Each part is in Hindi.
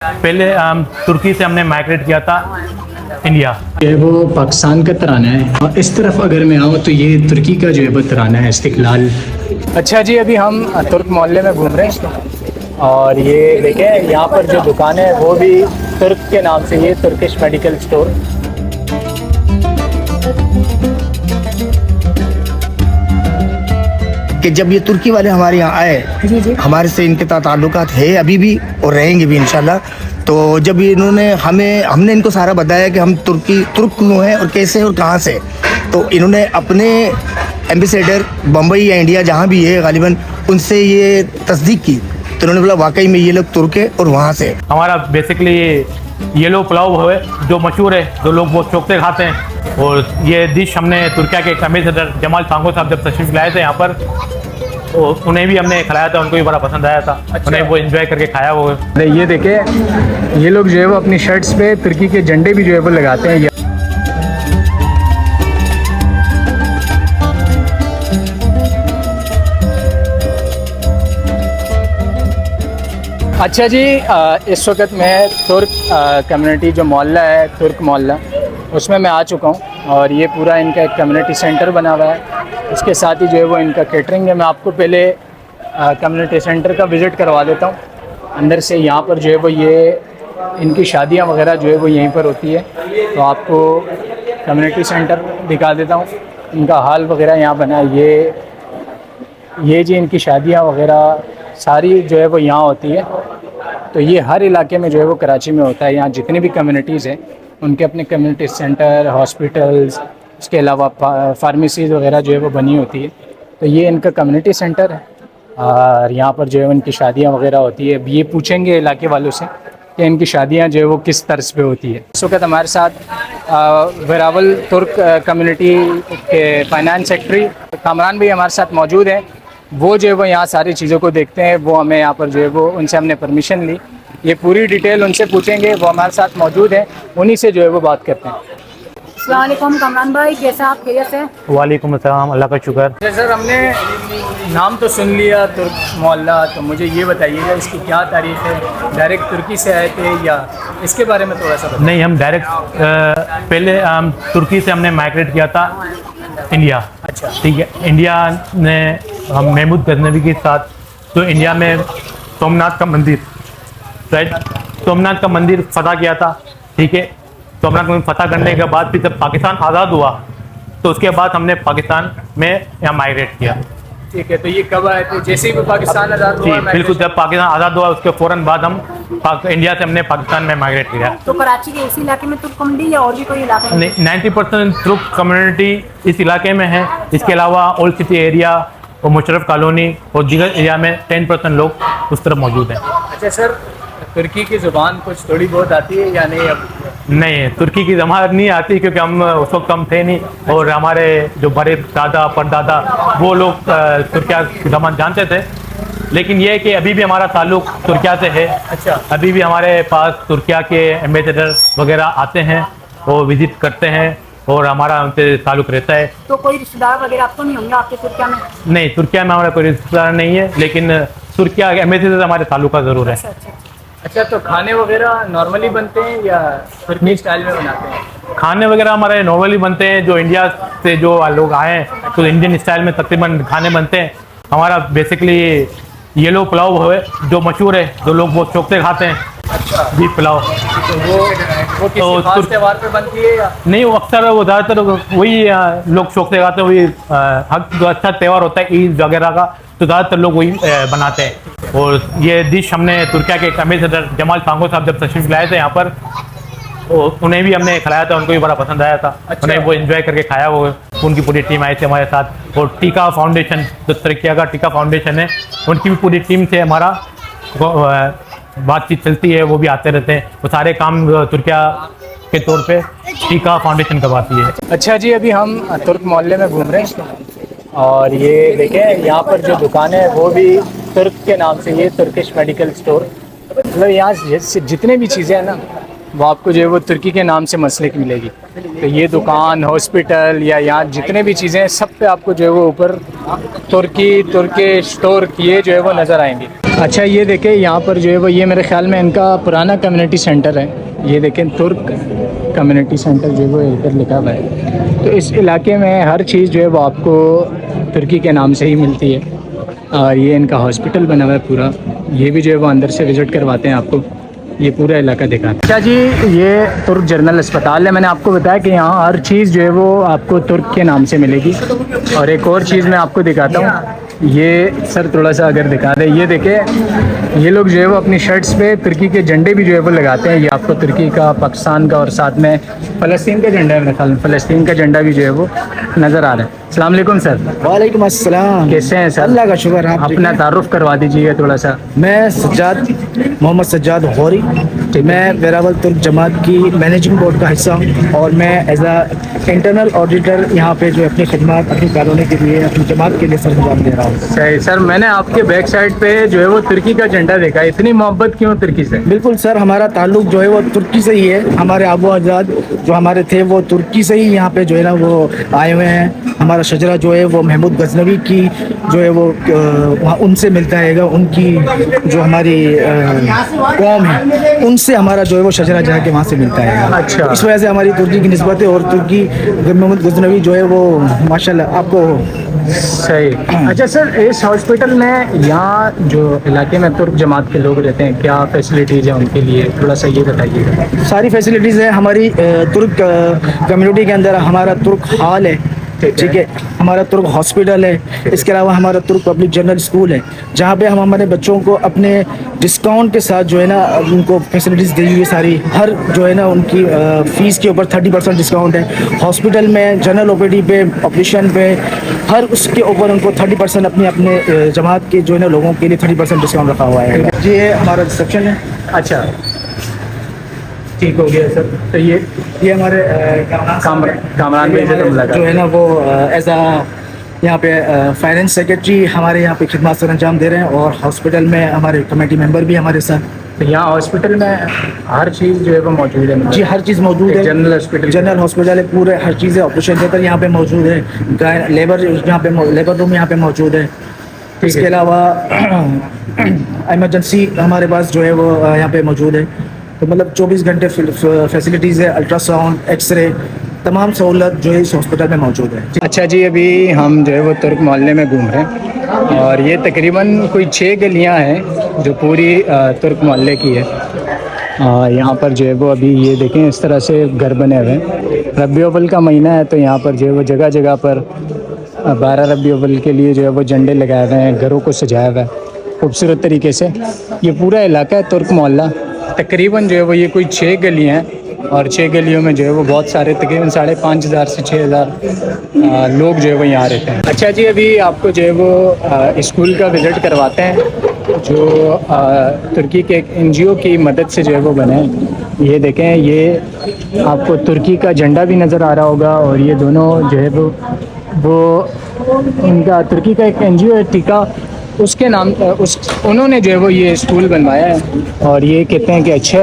पहले तुर्की से हमने माइग्रेट किया था इंडिया। ये वो पाकिस्तान का तराना है और इस तरफ अगर मैं आऊँ तो ये तुर्की का जो है वो तराना है, इस्तिकलाल। अच्छा जी, अभी हम तुर्क मोहल्ले में घूम रहे हैं और ये देखें यहाँ पर जो दुकान है वो भी तुर्क के नाम से, ये तुर्किश मेडिकल स्टोर। कि जब ये तुर्की वाले हमारे यहाँ आए, हमारे से इनके साथ ताल्लुकात है अभी भी और रहेंगे भी इंशाल्लाह। तो जब इन्होंने हमने इनको सारा बताया कि हम तुर्क क्यों हैं और कैसे और कहाँ से, तो इन्होंने अपने एम्बेसडर बम्बई या इंडिया जहाँ भी है गालिबन उनसे ये तस्दीक की, तो उन्होंने बोला वाकई में ये लोग तुर्क है और वहाँ से। हमारा बेसिकली येलो पुलाव है जो मशहूर है, जो लोग बहुत शौक से खाते हैं, और ये डिश हमने तुर्किया के एक एम्बेसडर जमाल सांगो साहब जब तशरीफ लाए थे यहाँ पर, तो उन्हें भी हमने खिलाया था, उनको भी बड़ा पसंद आया था। अच्छा। उन्हें वो एंजॉय करके खाया वो। ये देखें, ये लोग जो है वो अपनी शर्ट्स पे तुर्की के झंडे भी जो है वो लगाते हैं। अच्छा जी, इस वक्त मैं तुर्क कम्युनिटी जो मोहल्ला है, तुर्क मोहल्ला, उसमें मैं आ चुका हूँ और ये पूरा इनका एक कम्युनिटी सेंटर बना हुआ है। इसके साथ ही जो है वो इनका केटरिंग है। मैं आपको पहले कम्युनिटी सेंटर का विज़िट करवा देता हूँ अंदर से। यहाँ पर जो है वो ये इनकी शादियाँ वगैरह जो है वो यहीं पर होती है, तो आपको कम्युनिटी सेंटर दिखा देता हूँ। इनका हॉल वगैरह यहाँ बना है। ये जी इनकी शादियाँ वगैरह सारी जो है वो यहाँ होती है। तो ये हर इलाके में जो है वो कराची में होता है। यहाँ जितनी भी कम्युनिटीज़ हैं उनके अपने कम्युनिटी सेंटर, हॉस्पिटल्स, उसके अलावा फार्मेसीज़ वगैरह जो है वो बनी होती है। तो ये इनका कम्युनिटी सेंटर है और यहाँ पर जो है उनकी शादियाँ वगैरह होती है। अब ये पूछेंगे इलाके वालों से कि इनकी शादियाँ जो है वो किस तर्ज पे होती है। इस वक्त हमारे साथ वेरावल तुर्क कम्युनिटी के फाइनेंस सेक्रेटरी कामरान भी हमारे साथ मौजूद हैं। वो जो है वो यहाँ सारी चीज़ों को देखते हैं। वो हमें यहाँ पर जो है वो उनसे हमने परमिशन ली, ये पूरी डिटेल उनसे पूछेंगे। वो हमारे साथ मौजूद हैं, उन्हीं से जो है वो बात करते हैं। अस्सलाम वालेकुम कामरान भाई, कैसे आप, खैरियत से? वालेकुम अस्सलाम, अल्लाह का शुक्र। सर, हमने नाम तो सुन लिया तुर्क मोहल्ला, तो मुझे ये बताइएगा इसकी क्या तारीख है? डायरेक्ट तुर्की से आए थे या इसके बारे में थोड़ा सा बताइए। नहीं, हम डायरेक्ट पहले तुर्की से हमने माइग्रेट किया था इंडिया। अच्छा, ठीक है। इंडिया ने हम महमूद गजनवी के साथ, तो इंडिया में सोमनाथ का मंदिर, राइट, सोमनाथ का मंदिर फतह किया था। ठीक है। सोमनाथ का मंदिर फतह करने के बाद फिर जब पाकिस्तान आज़ाद हुआ तो उसके बाद हमने पाकिस्तान में यहाँ माइग्रेट किया। ठीक है। तो ये कब आए थे? जैसे ही पाकिस्तान आज़ाद जी हुआ? बिल्कुल, जब पाकिस्तान आज़ाद हुआ उसके फ़ौरन बाद हम इंडिया से हमने पाकिस्तान में माइग्रेट किया। तो कराची के इसी इलाके में तुर्क कम्युनिटी या और भी कोई इलाका? नहीं, 90% तुर्क कम्युनिटी इस इलाके में है। इसके अलावा ओल्ड सिटी एरिया और मुशर्रफ कॉलोनी और दीगर एरिया में 10% लोग उस तरफ मौजूद हैं। अच्छा सर, तुर्की की ज़ुबान कुछ थोड़ी बहुत आती है या नहीं? अब नहीं, तुर्की की ज़बान नहीं आती क्योंकि हम उस वक्त कम थे नहीं, और हमारे जो बड़े दादा परदादा वो लोग तुर्किया की ज़बान जानते थे। लेकिन ये है कि अभी भी हमारा ताल्लुक़ तुर्किया से है। अच्छा। अभी भी हमारे पास तुर्किया के एम्बेसडर वगैरह आते हैं, वो विज़िट करते हैं और हमारा उनसे ताल्लुक़ रहता है। तो कोई रिश्तेदार वगैरह आपको नहीं होंगे आपके तुर्किया में? नहीं, तुर्किया में हमारा कोई रिश्तेदार नहीं है, लेकिन तुर्किया के एम्बेसी से हमारे ताल्लुका ज़रूर है। अच्छा, तो खाने वगैरह नॉर्मली बनते हैं या तुर्की स्टाइल में बनाते हैं? खाने वगैरह हमारे नॉर्मली बनते हैं। जो इंडिया से जो लोग आए हैं तो इंडियन स्टाइल में तकरीबन खाने बनते हैं। हमारा बेसिकली येलो पुलाव है जो मशहूर है, जो लोग बहुत शौक से खाते हैं। अच्छा जी, पुलाव। तो वो किसी खास त्योहार पे बनती है या नहीं, वो अक्सर वो ज़्यादातर वही लोग शौक से खाते हैं। वही जो अच्छा त्यौहार होता है ईद वगैरह का, तो ज़्यादातर लोग वही बनाते हैं। और ये डिश हमने तुर्किया के एक एम्बेसडर जमाल सांगो साहब जब तशरीफ लाए थे यहाँ पर, तो उन्हें भी हमने खिलाया था, उनको भी बड़ा पसंद आया था। अच्छा। उन्हें वो एंजॉय करके खाया वो। उनकी पूरी टीम आई थी हमारे साथ, और टीका फाउंडेशन जो तुर्किया का टीका फाउंडेशन है, उनकी भी पूरी टीम से हमारा बातचीत चलती है। वो भी आते रहते हैं। वो सारे काम तुर्किया के तौर पे टीका फाउंडेशन करवाती है। अच्छा जी, अभी हम तुर्क मोहल्ले में घूम रहे हैं और ये देखें यहाँ पर जो दुकान है वो भी तुर्क के नाम से, ये तुर्किश मेडिकल स्टोर। मतलब यहाँ जितने भी चीज़ें हैं ना वो आपको जो है वो तुर्की के नाम से मसलिक मिलेगी। तो ये दुकान, हॉस्पिटल या यहाँ जितने भी चीज़ें हैं सब पे आपको जो है वो ऊपर तुर्की, तुर्किश, तुर्क ये जो है वो नज़र आएंगी। अच्छा ये देखें यहाँ पर जो है वो ये मेरे ख्याल में इनका पुराना कम्युनिटी सेंटर है। ये देखें तुर्क कम्युनिटी सेंटर जो है वो इधर लिखा हुआ है। तो इस इलाके में हर चीज़ जो है वो आपको तुर्की के नाम से ही मिलती है। और ये इनका हॉस्पिटल बना हुआ है पूरा, ये भी जो है वो अंदर से विज़िट करवाते हैं आपको, ये पूरा इलाका दिखाते हैं। अच्छा जी ये तुर्क जनरल अस्पताल है। मैंने आपको बताया कि यहाँ हर चीज़ जो है वो आपको तुर्क के नाम से मिलेगी। और एक और चीज़ मैं आपको दिखाता हूँ, ये सर थोड़ा सा अगर दिखा दे, ये देखें ये लोग जो है वो अपनी शर्ट्स पे तुर्की के झंडे भी जो है वो लगाते हैं। ये आपको तुर्की का, पाकिस्तान का और साथ में फ़लस्तीन का झंडा है मेरे ख्याल में, फ़लस्तीन का झंडा भी जो है वो नज़र आ रहा है। अस्सलाम वालेकुम सर। वालेकुम अस्सलाम। कैसे हैं सर? अल्लाह का शुक्र। आप अपना तारुफ करवा दीजिएगा थोड़ा सा। मैं सज्जाद, मोहम्मद सज्जाद गौरी, मैं वेरावल तुर्क जमात की मैनेजिंग बोर्ड का हिस्सा हूँ और मैं एज आ इंटरनल ऑडिटर यहाँ पे जो अपनी खिदमत अपनी कॉलोनी के लिए, अपनी जमात के लिए सरंजाम दे रहा हूँ। सही सर, मैंने आपके बैक साइड पे जो है वो तुर्की का झंडा देखा। इतनी मोहब्बत क्यों तुर्की से? बिल्कुल सर, हमारा ताल्लुक जो है वो तुर्की से ही है। हमारे आबो अजाद जो हमारे थे वो तुर्की से ही यहाँ पे जो है ना वो आए हुए हैं। हमारा शजरा जो है वो महमूद गजनवी की जो है वो वहाँ उनसे मिलता है। उनकी जो हमारी कौम है उनसे हमारा जो है वो शजरा जाके वहाँ से मिलता है। अच्छा। इस वजह से हमारी तुर्की की निस्बत है और तुर्की महमूद गजनवी जो है वो माशाल्लाह आपको सही। अच्छा सर, इस हॉस्पिटल में यहाँ जो इलाके में तुर्क जमात के लोग रहते हैं, क्या फैसिलिटीज़ है उनके लिए, थोड़ा सा ये बताइएगा। सारी फैसिलिटीज़ है हमारी तुर्क कम्युनिटी के अंदर। हमारा तुर्क हॉल है, ठीक है, हमारा तुर्क हॉस्पिटल है। इसके अलावा हमारा तुर्क पब्लिक जनरल स्कूल है जहाँ पे हम हमारे बच्चों को अपने डिस्काउंट के साथ जो है ना उनको फैसिलिटीज़ दी हुई है सारी। हर जो है ना उनकी फ़ीस के ऊपर 30% डिस्काउंट है। हॉस्पिटल में जनरल ओपीडी पे, ऑपरेशन पे, हर उसके ऊपर उनको 30% अपने जमात के जो है ना लोगों के लिए 30% डिस्काउंट रखा हुआ है। जी ये हमारा रिसेप्शन है। अच्छा ठीक हो गया सर। तो ये हमारे कामरान भाई से तो मुलाकात जो है ना वो एज आ यहाँ पे फाइनेंस सेक्रेटरी हमारे यहाँ पे खिदमत सरंजाम दे रहे हैं और हॉस्पिटल में हमारे कमेटी मेंबर भी हमारे साथ। तो यहाँ हॉस्पिटल में हर चीज़ जो है वो मौजूद है? जी हर चीज़ मौजूद है। जनरल हॉस्पिटल, जनरल हॉस्पिटल है, पूरे हर चीज़ है। ऑपरेशन थिएटर यहाँ पे मौजूद है, लेबर यहाँ पे लेबर रूम यहाँ पे मौजूद है। इसके अलावा इमरजेंसी हमारे पास जो है वो यहाँ पे मौजूद है। तो मतलब 24 घंटे फैसिलिटीज़ है, अल्ट्रासाउंड, एक्सरे, तमाम सहूलत जो है इस हॉस्पिटल में मौजूद है। अच्छा जी, अभी हम जो है वो तुर्क मोहल्ले में घूम रहे हैं और ये तकरीबन कोई 6 गलियाँ हैं जो पूरी तुर्क मोहल्ले की है। यहाँ पर जो है वो अभी ये देखें इस तरह से घर बने हुए हैं। रबी अव्वल का महीना है तो यहाँ पर जो है वो जगह जगह पर 12 रबी अव्वल के लिए जो है वो झंडे लगाए हुए हैं, घरों को सजाया हुआ है खूबसूरत तरीके से। ये पूरा इलाका है तुर्क मोहल्ला। तकरीबन जो है वो ये कोई 6 गलियाँ हैं और 6 गलियों में जो है वो बहुत सारे तकरीबन 5,500 से 6,000 लोग जो है वो यहाँ रहते हैं। अच्छा जी, अभी आपको जो है वो स्कूल का विज़िट करवाते हैं जो तुर्की के एक NGO की मदद से जो है वो बने हैं। ये देखें, ये आपको तुर्की का झंडा भी नज़र आ रहा होगा और ये दोनों जो है वो इनका तुर्की का एक NGO है टीका, उसके नाम उन्होंने जो है वो ये स्कूल बनवाया है और ये कहते हैं कि अच्छा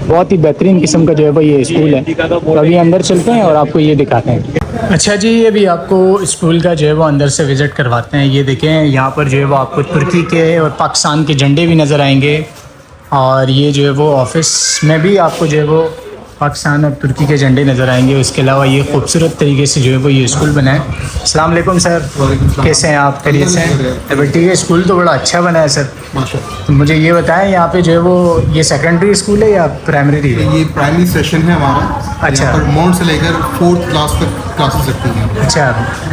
बहुत ही बेहतरीन किस्म का जो है वो ये स्कूल है। तो अभी अंदर चलते हैं और आपको ये दिखाते हैं। अच्छा जी, ये भी आपको स्कूल का जो है वो अंदर से विज़िट करवाते हैं। ये देखें, यहाँ पर जो है वो आपको तुर्की के और पाकिस्तान के झंडे भी नज़र आएंगे और ये जो है वो ऑफिस में भी आपको जो है वो पाकिस्तान और तुर्की के झंडे नज़र आएंगे। इसके अलावा ये खूबसूरत तरीके से जो है वो ये स्कूल बना है। अस्सलाम वालेकुम सर, कैसे हैं आप? खैरियत से हैं? तो ठीक है, स्कूल तो बड़ा अच्छा बना है सर। तो मुझे ये बताएं, यहाँ पे जो है वो ये सेकेंडरी स्कूल है या प्राइमरी है? ये प्राइमरी सेशन है हमारा। अच्छा। यहाँ पर मोड से लेकर 4th क्लास तक क्लासेस लगती हैं। अच्छा,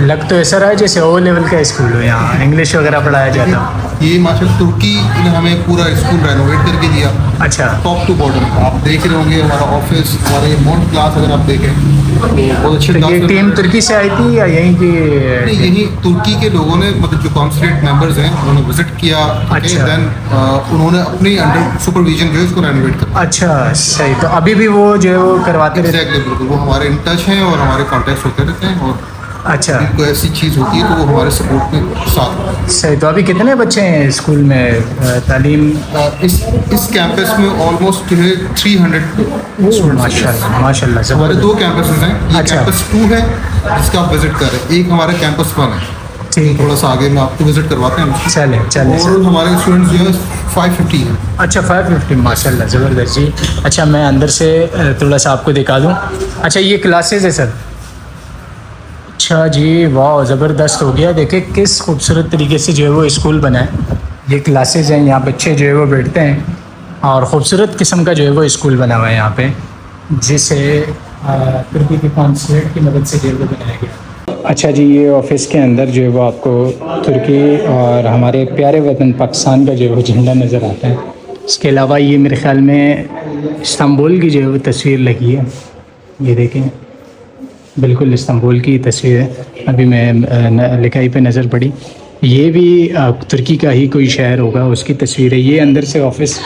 लग तो ऐसा रहा है जैसे O लेवल का स्कूल हो, यहाँ इंग्लिश वगैरह पढ़ाया जाता। ये माशाल्लाह तुर्की ने हमें पूरा स्कूल रेनोवेट करके दिया। अच्छा। टॉप टू बॉटम आप देख रहे होंगे। हमारा ऑफिस, हमारे मोड क्लास अगर आप देखें तो बहुत अच्छी तो ये क्लास। टीम तुर्की से आई थी या यहीं की? नहीं, यही तुर्की के लोगों ने, मतलब जो कॉन्सुलेट मेंबर्स हैं उन्होंने विजिट किया। अच्छा। देन उन्होंने अपनी अंडर सुपरविजन जो है इसको रेनोवेट कर। अच्छा सही। तो अभी भी वो जो है वो करवाते रहते? एग्जैक्टली, बिल्कुल। वो हमारे इन टच हैं और हमारे कॉन्टेक्ट होते रहते हैं और अच्छा, कोई ऐसी चीज़ होती है तो वो हमारे सपोर्ट में साथ। सही। तो अभी कितने बच्चे हैं स्कूल में तालीम? इस कैंपस में ऑलमोस्ट 300 स्टूडेंट्स। माशाल्लाह माशाल्लाह हमारे ज़बरदस्त। 2 कैंपसेस हैं। ये अच्छा। कैंपस 2 है जिसका आप विजिट कर रहे हैं, एक हमारा कैंपस 1 है। ठीक है। थोड़ा सा आगे में आपको विजिट करवाते हैं। चले चले और सर। हमारे स्टूडेंट्स जो है 550 हैं। अच्छा 550 माशाल्लाह ज़बरदस्त जी। अच्छा मैं अंदर से थोड़ा सा आपको दिखा दूँ। अच्छा ये क्लासेस है सर। अच्छा जी वाह ज़बरदस्त हो गया। देखिए किस खूबसूरत तरीके से जो है वो स्कूल बना है। ये क्लासेस हैं, यहाँ बच्चे जो है वो बैठते हैं और ख़ूबसूरत किस्म का जो है वो स्कूल बना हुआ है यहाँ पे, जिसे तुर्की के कॉन्सुलेट की मदद से जो है वो बनाया गया। अच्छा जी ये ऑफिस के अंदर जो है वो आपको तुर्की और हमारे प्यारे वतन पाकिस्तान का जो है वो झंडा नज़र आता है। इसके अलावा ये मेरे ख़्याल में इस्तांबुल की जो है वो तस्वीर लगी है। ये देखें बिल्कुल इस्तांबुल की तस्वीर है। अभी मैं लिखाई पे नज़र पड़ी, ये भी तुर्की का ही कोई शहर होगा, उसकी तस्वीर है। ये अंदर से ऑफिस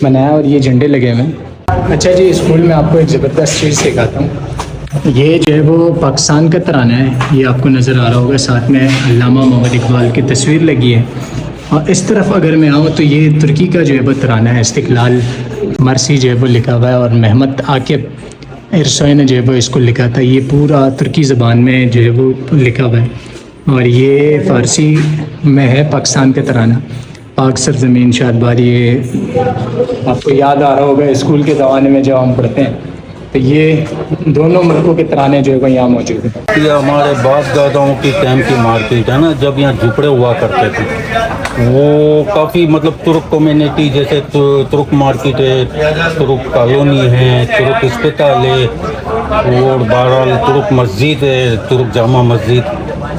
बनाया और ये झंडे लगे हुए हैं। अच्छा जी स्कूल में आपको एक ज़बरदस्त चीज़ सिखाता हूँ। ये जो है वो पाकिस्तान का तराना है, ये आपको नज़र आ रहा होगा। साथ में अल्लामा मोहम्मद इकबाल की तस्वीर लगी है। और इस तरफ अगर मैं आऊँ तो ये तुर्की का जो है वो तराना है, इस्तिक़लाल मरसी जो है वो लिखा हुआ है। और महमद आकिब इरसोई ने जो है वो इसको लिखा था। ये पूरा तुर्की ज़बान में जो है वो लिखा हुआ है और ये फ़ारसी में है पाकिस्तान का तराना। पाक सरज़मीन शादबाद, ये आपको याद आ रहा होगा स्कूल के ज़माने में जब हम पढ़ते हैं तो ये दोनों मुल्कों के तराने जो है वो यहाँ मौजूद हैं। ये हमारे बाप दादाओं की टाइम की मार्केट है ना, जब यहाँ झुपड़े हुआ करते थे। वो काफ़ी मतलब तुर्क कम्युनिटी, जैसे तुर्क मार्केट है, तुर्क कॉलोनी है, तुर्क अस्पताल है और बहरहाल तुर्क मस्जिद है, तुर्क जामा मस्जिद।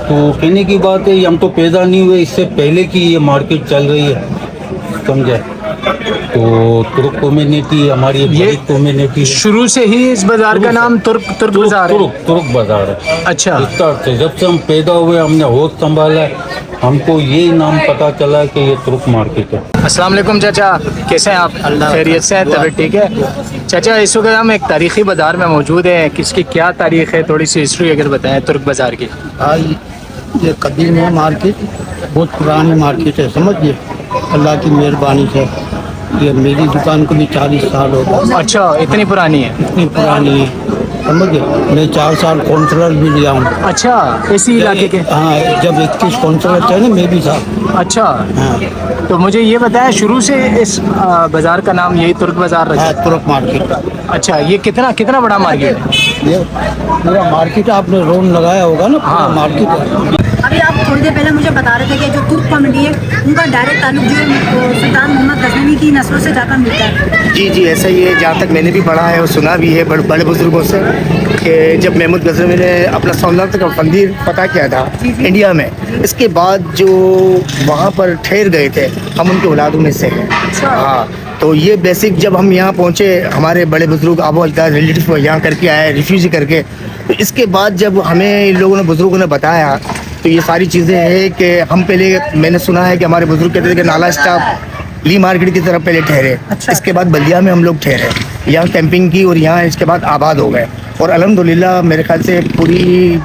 तो कहने की बात है हम तो पैदा नहीं हुए, इससे पहले की ये मार्केट चल रही है, समझे। तो तुर्क कम्युनिटी हमारी ये बड़ी कम्युनिटी शुरू से ही इस बाज़ार का नाम तुर्क बाज़ार है। तुर्क बाजार है। अच्छा इस तरह से जब से हम पैदा हुए हमने होश संभाला है, हमको यही नाम पता चला कि ये तुर्क मार्केट है। अस्सलाम वालेकुम चाचा, कैसे हैं आप? खैरियत से हैं? तबीयत ठीक है? चाचा इस वक्त हम एक तारीख़ी बाज़ार में मौजूद हैं। किसकी क्या तारीख़ है, थोड़ी सी हिस्ट्री अगर बताएं तुर्क बाज़ार की। ये कदीम है मार्केट, बहुत पुरानी मार्केट है, समझिए। अल्लाह की मेहरबानी से ये मेरी दुकान को भी 40 साल हो गए। अच्छा इतनी पुरानी है? इतनी पुरानी है, समझिए। मैं 4 साल काउंसलर भी लिया हूँ। अच्छा इसी इलाके के? हाँ, जब 21 काउंसलर थे ना मैं भी था। अच्छा हाँ तो मुझे ये बताया शुरू से इस बाज़ार का नाम यही तुर्क बाज़ार रखा? हाँ, तुर्क मार्केट। अच्छा ये कितना बड़ा मार्केट है? ये पूरा मार्केट आपने रोड लगाया होगा ना, पूरा मार्केट है। अभी आप थोड़ी देर पहले मुझे बता रहे थे कि जो तुर्क कम्युनिटी है उनका डायरेक्ट ताल्लुक जो है वो सुल्तान मोहम्मद गजनवी की नस्लों से जाकर मिलता है। जी जी ऐसा ही है, जहाँ तक मैंने भी पढ़ा है और सुना भी है बड़े बुजुर्गों से कि जब महमूद गजनवी ने अपना सल्तनत का मंदिर फतह किया था इंडिया में, इसके बाद जो वहाँ पर ठहर गए थे हम उनके औलादों में से हैं। हाँ तो ये बेसिक जब हम यहाँ पहुँचे, हमारे बड़े बुजुर्ग आबो अजदाद रिलेटिव यहाँ करके आए रिफ्यूजी करके, तो इसके बाद जब हमें इन लोगों ने बुजुर्गों ने बताया तो ये सारी चीज़ें हैं कि हम पहले मैंने सुना है कि हमारे बुजुर्ग कहते थे कि नाला स्टाफ ली मार्केट की तरफ पहले ठहरे। इसके बाद बल्दिया में हम लोग ठहरे, यहाँ कैंपिंग की और यहाँ इसके बाद आबाद हो गए। और अल्हम्दुलिल्लाह मेरे ख्याल से पूरी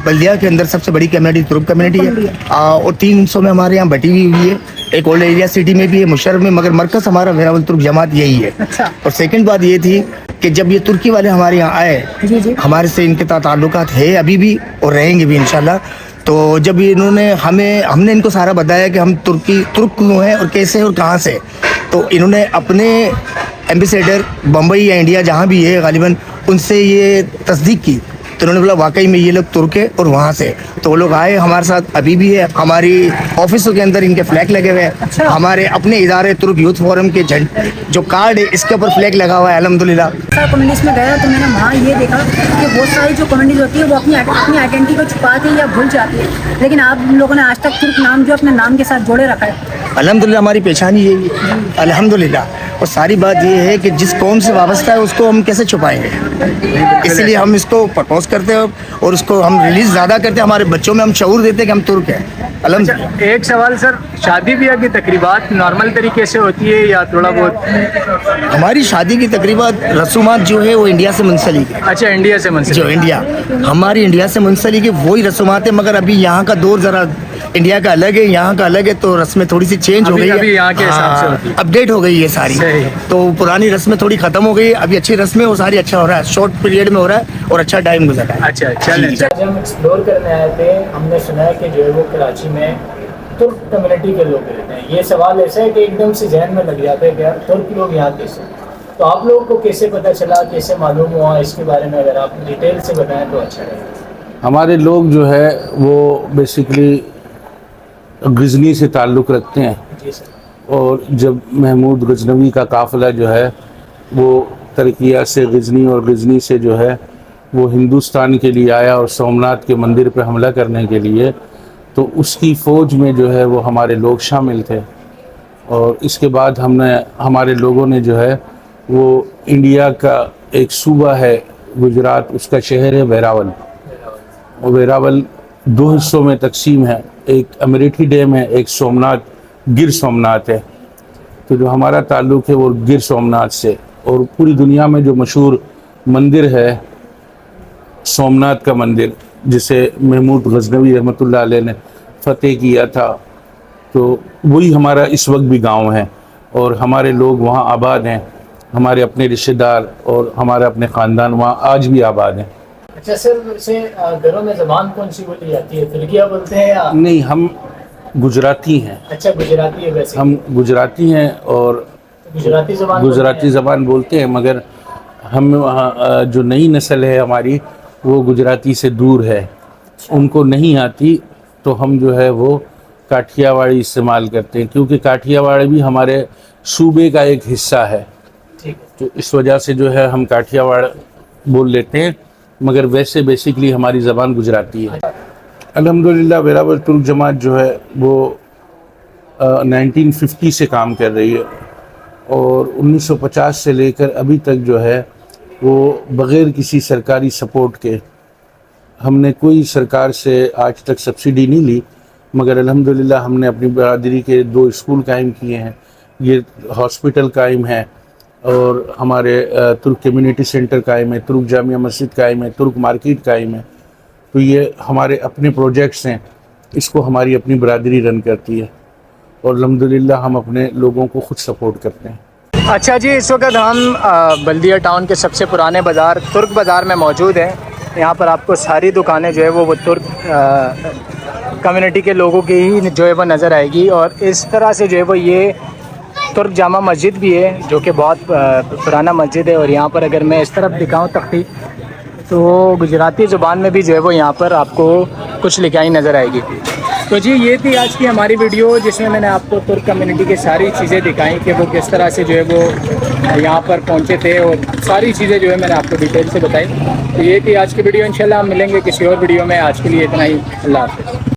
बल्दिया के अंदर सबसे बड़ी कम्युनिटी तुर्क कम्युनिटी है और 300 में हमारे यहाँ बटी हुई है। एक ओल्ड एरिया सिटी में भी है, मुशर्रफ में, मगर मरकज़ हमारा वेरावल तुर्क जमात यही है। और सेकंड बात ये थी कि जब ये तुर्की वाले हमारे यहाँ आए, हमारे से इनके ताल्लुकात है अभी भी और रहेंगे भी इंशाल्लाह। तो जब इन्होंने हमने इनको सारा बताया कि हम तुर्क क्यों हैं और कैसे और कहाँ से, तो इन्होंने अपने एम्बेसडर बम्बई या इंडिया जहाँ भी है गालिबन उनसे ये तस्दीक की, तो उन्होंने बोला वाकई में ये लोग तुर्क है और वहाँ से। तो वो लोग आए हमारे साथ, अभी भी है। हमारी ऑफिसों के अंदर इनके फ्लैग लगे हुए हैं। हमारे अपने इदारे तुर्क यूथ फोरम के जो कार्ड है इसके ऊपर फ्लैग लगा हुआ है अल्हम्दुलिल्लाह। कम्युनिटीज़ में गया तो मैंने वहाँ ये देखा कि बहुत सारी जो कम्युनिटीज़ होती है वो अपनी आइडेंटिटी को छुपाती है या भूल जाती है, लेकिन आप लोगों ने आज तक तुर्क नाम जो अपने नाम के साथ जोड़े रखा है। अल्हम्दुलिल्लाह हमारी पहचान ही यही है अल्हम्दुलिल्लाह। और सारी बात ये है कि जिस कौम से वाबस्ता है उसको हम कैसे छुपाएंगे, इसलिए हम इसको प्रपोज करते हैं और उसको हम रिलीज़ ज़्यादा करते हैं। हमारे बच्चों में हम शऊर देते हैं कि हम तुर्क हैं अल्हम्दुलिल्लाह। एक सवाल सर, शादी ब्याह की तकरीबात नॉर्मल तरीके से होती है या थोड़ा बहुत? हमारी शादी की तकरीबात रसूमात जो है वो इंडिया से मुंसलिक है। अच्छा इंडिया से जो इंडिया हमारी इंडिया से मुंसलिक है वही रसूमात है, मगर अभी यहाँ का दौर ज़रा इंडिया का अलग है, यहाँ का अलग है, तो रस्में थोड़ी सी चेंज हो गई है। अभी यहाँ के हिसाब से होती है। अपडेट हो गई है सारी। सही। तो पुरानी रस्में थोड़ी खत्म हो गई है, अभी अच्छी रस्में वो सारी अच्छा हो रहा है, शॉर्ट पीरियड में हो रहा है और अच्छा टाइम गुजर रहा है। अच्छा चलें। जब हम एक्सप्लोर करने आए थे, हमने सुना है कि जो है वो कराची में तुर्क कम्युनिटी के लोग रहते हैं। ये सवाल ऐसा है कि एकदम से जहन में लग जाता है कि यार तुर्क लोग यहाँ कैसे, तो आप लोगों को कैसे पता चला, कैसे मालूम हुआ, इसके बारे में अगर आप डिटेल से बताएं तो अच्छा रहेगा। हमारे लोग जो है वो बेसिकली गजनी से ताल्लुक़ रखते हैं, जी सर। और जब महमूद गजनवी का काफ़िला जो है वो तरकिया से गजनी और गजनी से जो है वो हिंदुस्तान के लिए आया और सोमनाथ के मंदिर पर हमला करने के लिए, तो उसकी फ़ौज में जो है वो हमारे लोग शामिल थे। और इसके बाद हमारे लोगों ने जो है वो इंडिया का एक सूबा है गुजरात, उसका शहर है वेरावल, और वेरावल 2 हिस्सों में तकसीम है, एक अमेठी डैम है, एक सोमनाथ गिर सोमनाथ है। तो जो हमारा ताल्लुक़ है वो गिर सोमनाथ से, और पूरी दुनिया में जो मशहूर मंदिर है सोमनाथ का मंदिर, जिसे महमूद गजनवी रहमतुल्लाह अलैह ने फतेह किया था, तो वही हमारा इस वक्त भी गांव है और हमारे लोग वहाँ आबाद हैं, हमारे अपने रिश्तेदार और हमारे अपने ख़ानदान वहाँ आज भी आबाद हैं। अच्छा सर, वैसे घरों में ज़बान कौन सी बोली जाती है, तुर्किया बोलते हैं या? नहीं, हम गुजराती हैं। अच्छा, गुजराती है वैसे। हम गुजराती हैं और गुजराती ज़बान बोलते हैं, मगर हम जो नई नस्ल है हमारी वो गुजराती से दूर है, उनको नहीं आती, तो हम जो है वो काठियावाड़ी इस्तेमाल करते हैं, क्योंकि काठियावाड़ी भी हमारे सूबे का एक हिस्सा है। तो इस वजह से जो है हम काठियावाड़ बोल लेते हैं, मगर वैसे बेसिकली हमारी ज़बान गुजराती है। अल्हम्दुलिल्लाह वेरावल तुर्क जमात जो है वो 1950 से काम कर रही है, और 1950 से लेकर अभी तक जो है वो बग़ैर किसी सरकारी सपोर्ट के, हमने कोई सरकार से आज तक सब्सिडी नहीं ली, मगर अल्हम्दुलिल्लाह हमने अपनी बरादरी के 2 स्कूल कायम किए हैं, ये हॉस्पिटल कायम है, और हमारे तुर्क कम्युनिटी सेंटर कायम है, तुर्क जामिया मस्जिद कायम है, तुर्क मार्केट कायम है। तो ये हमारे अपने प्रोजेक्ट्स हैं, इसको हमारी अपनी बरादरी रन करती है, और अल्हम्दुलिल्लाह हम अपने लोगों को खुद सपोर्ट करते हैं। अच्छा जी, इस वक्त हम बल्दिया टाउन के सबसे पुराने बाज़ार तुर्क बाज़ार में मौजूद हैं। यहाँ पर आपको सारी दुकानें जो है वो तुर्क कम्युनिटी के लोगों की ही जो है वो नज़र आएगी, और इस तरह से जो है वो ये तुर्क जामा मस्जिद भी है, जो कि बहुत पुराना मस्जिद है। और यहाँ पर अगर मैं इस तरफ दिखाऊँ तख्ती, तो गुजराती ज़ुबान में भी जो है वो यहाँ पर आपको कुछ लिखाई नज़र आएगी। तो जी, ये थी आज की हमारी वीडियो, जिसमें मैंने आपको तुर्क कम्युनिटी की सारी चीज़ें दिखाई कि वो किस तरह से जो है वो यहाँ पर पहुँचे थे, और सारी चीज़ें जो है मैंने आपको डिटेल से बताई। तो ये थी आज की वीडियो। इंशाल्लाह हम मिलेंगे किसी और वीडियो में। आज के लिए इतना ही। अल्लाह हाफ़िज़।